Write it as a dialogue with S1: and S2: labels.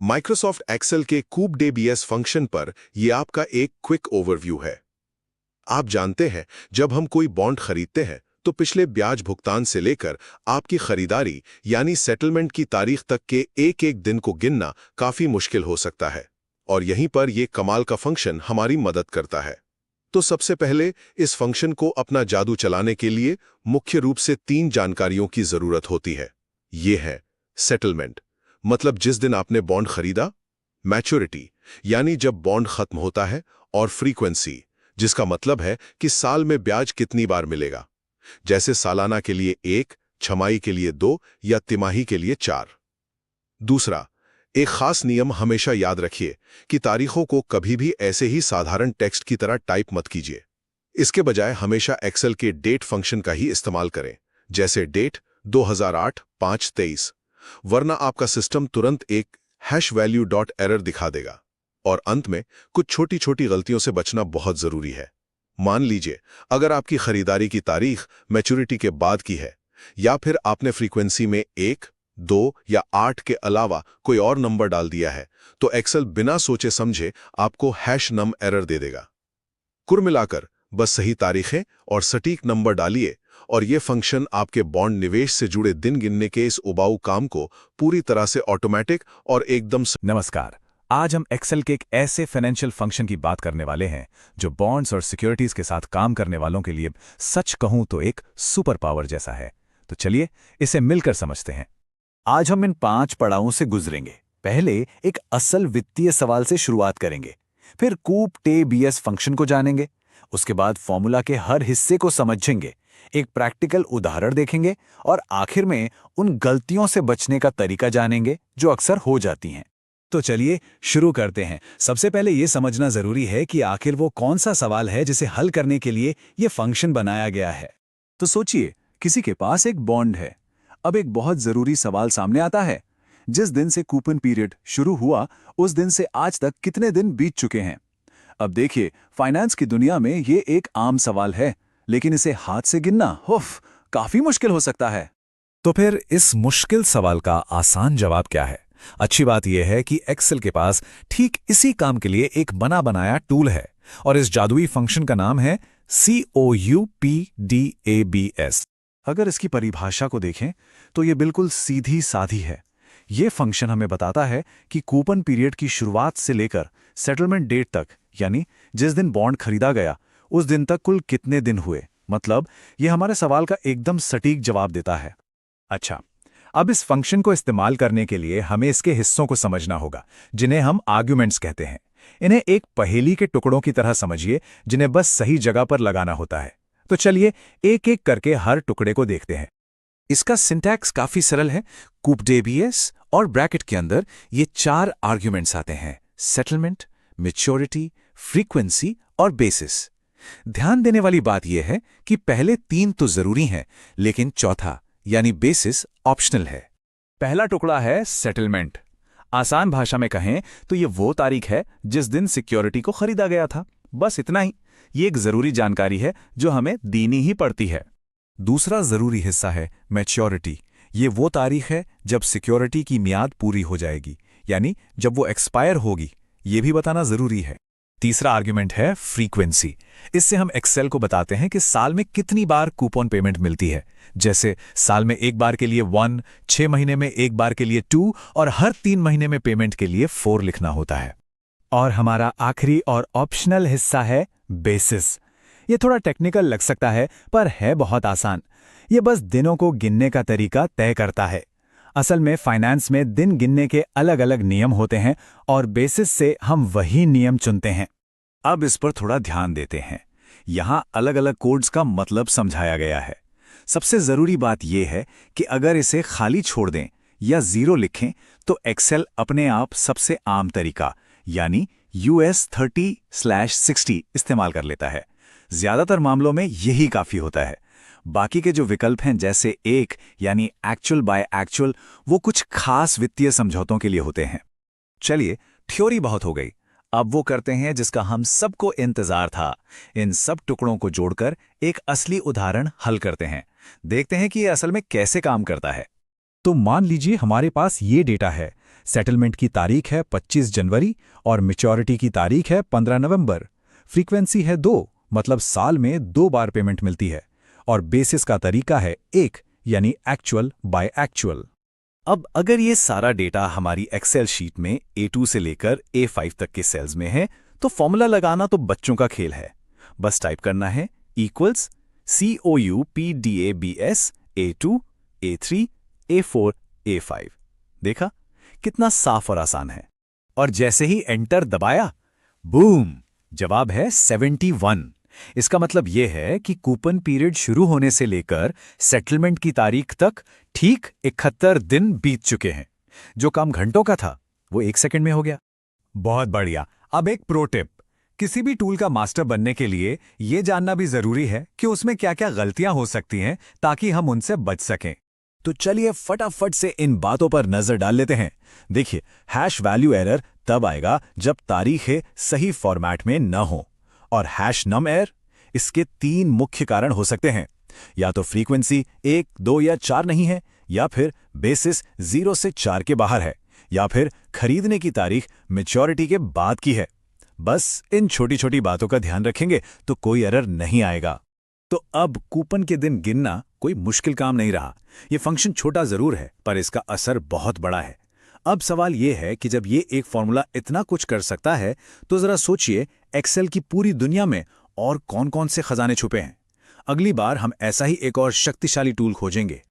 S1: Microsoft Excel के कूप day BS function पर यह आपका एक क्विक ओवरव्यू है। आप जानते हैं, जब हम कोई बॉन्ड खरीदते हैं तो पिछले ब्याज भुगतान से लेकर आपकी खरीदारी यानी सेटलमेंट की तारीख तक के एक एक दिन को गिनना काफी मुश्किल हो सकता है। और यहीं पर यह कमाल का फंक्शन हमारी मदद करता है। तो सबसे पहले इस फंक्शन को अपना जादू चलाने के लिए मुख्य रूप से 3 जानकारियों की जरूरत होती है। ये है सेटलमेंट, मतलब जिस दिन आपने बॉन्ड खरीदा, मैच्योरिटी यानी जब बॉन्ड खत्म होता है, और फ्रीक्वेंसी जिसका मतलब है कि साल में ब्याज कितनी बार मिलेगा, जैसे सालाना के लिए 1, छमाही के लिए 2 या तिमाही के लिए 4। दूसरा, एक खास नियम हमेशा याद रखिए कि तारीखों को कभी भी ऐसे ही साधारण टेक्स्ट की तरह टाइप मत कीजिए। इसके बजाय हमेशा एक्सेल के डेट फंक्शन का ही इस्तेमाल करें, जैसे डेट 2008-5-23, वरना आपका सिस्टम तुरंत एक #value.error दिखा देगा। और अंत में कुछ छोटी छोटी गलतियों से बचना बहुत जरूरी है। मान लीजिए, अगर आपकी खरीदारी की तारीख मैच्योरिटी के बाद की है, या फिर आपने फ्रीक्वेंसी में 1, 2 या 8 के अलावा कोई और नंबर डाल दिया है, तो एक्सेल बिना सोचे समझे आपको #num एरर दे देगा। कुल मिलाकर बस सही तारीखें और सटीक नंबर डालिए, और यह फंक्शन आपके बॉन्ड निवेश से जुड़े दिन गिनने के इस उबाऊ काम को पूरी तरह से ऑटोमेटिक और एकदम
S2: नमस्कार। आज हम एक्सेल के एक ऐसे फाइनेंशियल फंक्शन की बात करने वाले हैं जो बॉन्ड्स और सिक्योरिटीज के साथ काम करने वालों के लिए सच कहूं तो एक सुपर पावर जैसा है। तो चलिए इसे मिलकर समझते हैं। आज हम इन 5 पड़ावों से गुजरेंगे। पहले एक असल वित्तीय सवाल से शुरुआत करेंगे, फिर कूप टे बीएस फंक्शन को जानेंगे, उसके बाद फॉर्मूला के हर हिस्से को समझेंगे, एक प्रैक्टिकल उदाहरण देखेंगे और आखिर में उन गलतियों से बचने का तरीका जानेंगे जो अक्सर हो जाती हैं। तो चलिए शुरू करते हैं। सबसे पहले यह समझना जरूरी है कि आखिर वो कौन सा सवाल है जिसे हल करने के लिए यह फंक्शन बनाया गया है। तो सोचिए, किसी के पास एक बॉन्ड है। अब एक बहुत जरूरी सवाल सामने आता है, जिस दिन से कूपन पीरियड शुरू हुआ उस दिन से आज तक कितने दिन बीत चुके हैं। अब देखिए, फाइनेंस की दुनिया में ये एक आम सवाल है, लेकिन इसे हाथ से गिनना काफी मुश्किल हो सकता है। तो फिर इस मुश्किल सवाल का आसान जवाब क्या है? अच्छी बात यह है कि एक्सेल के पास ठीक इसी काम के लिए एक बना बनाया टूल है, और इस जादुई फंक्शन का नाम है COUPDABS। अगर इसकी परिभाषा को देखें तो यह बिल्कुल सीधी साधी है। यह फंक्शन हमें बताता है कि कूपन पीरियड की शुरुआत से लेकर सेटलमेंट डेट तक, यानी जिस दिन बॉन्ड खरीदा गया उस दिन तक कुल कितने दिन हुए। मतलब यह हमारे सवाल का एकदम सटीक जवाब देता है। अच्छा, अब इस फंक्शन को इस्तेमाल करने के लिए हमें इसके हिस्सों को समझना होगा, जिन्हें हम आर्ग्यूमेंट्स कहते हैं। इन्हें एक पहेली के टुकड़ों की तरह समझिए, जिन्हें बस सही जगह पर लगाना होता है। तो चलिए एक एक करके हर टुकड़े को देखते हैं। इसका सिंटैक्स काफी सरल है। कूप डे बीएस और ब्रैकेट के अंदर ये 4 आर्ग्यूमेंट्स आते हैं: सेटलमेंट, मैच्योरिटी, फ्रीक्वेंसी और बेसिस। ध्यान देने वाली बात यह है कि पहले 3 तो जरूरी हैं, लेकिन चौथा यानी बेसिस ऑप्शनल है। पहला टुकड़ा है सेटलमेंट। आसान भाषा में कहें तो ये वो तारीख है जिस दिन सिक्योरिटी को खरीदा गया था। बस इतना ही। ये एक जरूरी जानकारी है जो हमें देनी ही पड़ती है। दूसरा जरूरी हिस्सा है मैच्योरिटी। ये वो तारीख है जब सिक्योरिटी की मियाद पूरी हो जाएगी, यानी जब वो एक्सपायर होगी। ये भी बताना जरूरी है। तीसरा आर्ग्यूमेंट है फ्रीक्वेंसी। इससे हम एक्सेल को बताते हैं कि साल में कितनी बार कूपन पेमेंट मिलती है। जैसे साल में एक बार के लिए 1, 6 महीने में एक बार के लिए 2 और हर 3 महीने में पेमेंट के लिए 4 लिखना होता है। और हमारा आखिरी और ऑप्शनल हिस्सा है बेसिस। ये थोड़ा टेक्निकल लग सकता है, पर है बहुत आसान। ये बस दिनों को गिनने का तरीका तय करता है। असल में फाइनेंस में दिन गिनने के अलग अलग नियम होते हैं, और बेसिस से हम वही नियम चुनते हैं। अब इस पर थोड़ा ध्यान देते हैं। यहाँ अलग अलग कोड्स का मतलब समझाया गया है। सबसे जरूरी बात यह है कि अगर इसे खाली छोड़ दें या 0 लिखें तो एक्सेल अपने आप सबसे आम तरीका यानी US 30/60 इस्तेमाल कर लेता है। ज्यादातर मामलों में यही काफी होता है। बाकी के जो विकल्प हैं, जैसे 1 यानी एक्चुअल बाय एक्चुअल, वो कुछ खास वित्तीय समझौतों के लिए होते हैं। चलिए, थ्योरी बहुत हो गई। अब वो करते हैं जिसका हम सबको इंतजार था। इन सब टुकड़ों को जोड़कर एक असली उदाहरण हल करते हैं। देखते हैं कि ये असल में कैसे काम करता है। तो मान लीजिए हमारे पास ये डेटा है। सेटलमेंट की तारीख है 25 जनवरी और मैच्योरिटी की तारीख है 15 नवंबर। फ्रीक्वेंसी है 2, मतलब साल में 2 बार पेमेंट मिलती है। और बेसिस का तरीका है 1, यानी एक्चुअल बाय एक्चुअल। अब अगर ये सारा डेटा हमारी एक्सेल शीट में A2 से लेकर A5 तक के सेल्स में है, तो फॉर्मूला लगाना तो बच्चों का खेल है। बस टाइप करना है equals COUPDABS A2 A3 A4 A5। देखा कितना साफ और आसान है। और जैसे ही एंटर दबाया, बूम, जवाब है 71। इसका मतलब यह है कि कूपन पीरियड शुरू होने से लेकर सेटलमेंट की तारीख तक ठीक 71 दिन बीत चुके हैं। जो काम घंटों का था वो 1 सेकंड में हो गया। बहुत बढ़िया। अब एक प्रो टिप, किसी भी टूल का मास्टर बनने के लिए यह जानना भी जरूरी है कि उसमें क्या क्या गलतियां हो सकती हैं, ताकि हम उनसे बच सकें। तो चलिए फटाफट से इन बातों पर नजर डाल लेते हैं। देखिए, हैश वैल्यू एरर तब आएगा जब तारीखें सही फॉर्मेट में न हो। और हैश नम एरर, इसके 3 मुख्य कारण हो सकते हैं। या तो फ्रीक्वेंसी 1, 2 या 4 नहीं है, या फिर बेसिस 0 से 4 के बाहर है, या फिर खरीदने की तारीख मैच्योरिटी के बाद की है। बस इन छोटी छोटी बातों का ध्यान रखेंगे तो कोई एरर नहीं आएगा। तो अब कूपन के दिन गिनना कोई मुश्किल काम नहीं रहा। ये फंक्शन छोटा जरूर है, पर इसका असर बहुत बड़ा है। अब सवाल यह है कि जब ये एक फॉर्मूला इतना कुछ कर सकता है, तो जरा सोचिए एक्सेल की पूरी दुनिया में और कौन कौन से खजाने छुपे हैं। अगली बार हम ऐसा ही एक और शक्तिशाली टूल खोजेंगे।